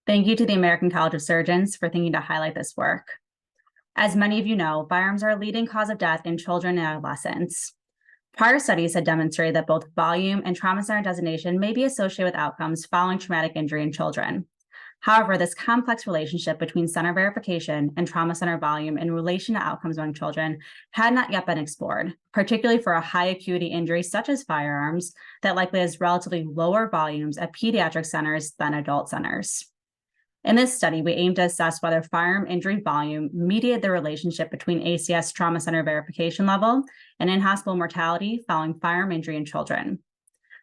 Thank you to the American College of Surgeons for thinking to highlight this work. As many of you know, firearms are a leading cause of death in children and adolescents. Prior studies had demonstrated that both volume and trauma center designation may be associated with outcomes following traumatic injury in children. However, this complex relationship between center verification and trauma center volume in relation to outcomes among children had not yet been explored, particularly for a high acuity injury such as firearms that likely has relatively lower volumes at pediatric centers than adult centers. In this study, we aim to assess whether firearm injury volume mediated the relationship between ACS trauma center verification level and in-hospital mortality following firearm injury in children.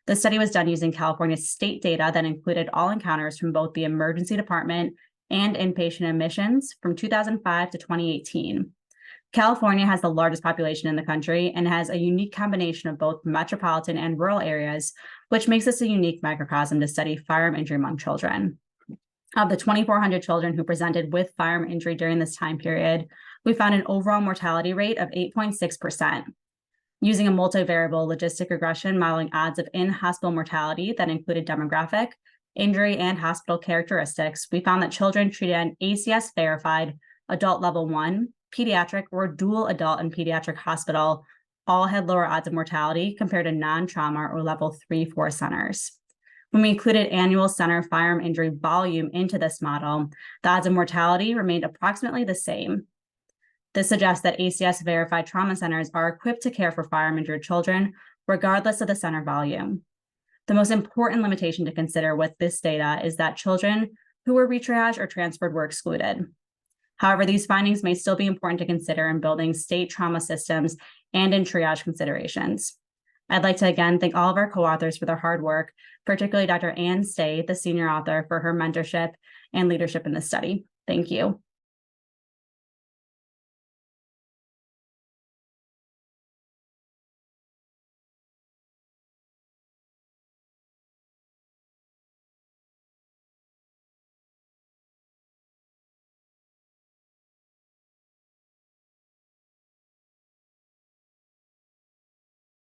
The study was done using California's state data that included all encounters from both the emergency department and inpatient admissions from 2005 to 2018. California has the largest population in the country and has a unique combination of both metropolitan and rural areas, which makes this a unique microcosm to study firearm injury among children. Of the 2,400 children who presented with firearm injury during this time period, we found an overall mortality rate of 8.6%. Using a multivariable logistic regression modeling odds of in-hospital mortality that included demographic, injury, and hospital characteristics, we found that children treated at an ACS-verified adult level 1, pediatric, or dual adult and pediatric hospital all had lower odds of mortality compared to non-trauma or level 3-4 centers. When we included annual center firearm injury volume into this model, the odds of mortality remained approximately the same. This suggests that ACS-verified trauma centers are equipped to care for firearm injured children, regardless of the center volume. The most important limitation to consider with this data is that children who were retriaged or transferred were excluded. However, these findings may still be important to consider in building state trauma systems and in triage considerations. I'd like to again thank all of our co-authors for their hard work, particularly Dr. Stey, the senior author, for her mentorship and leadership in this study. Thank you.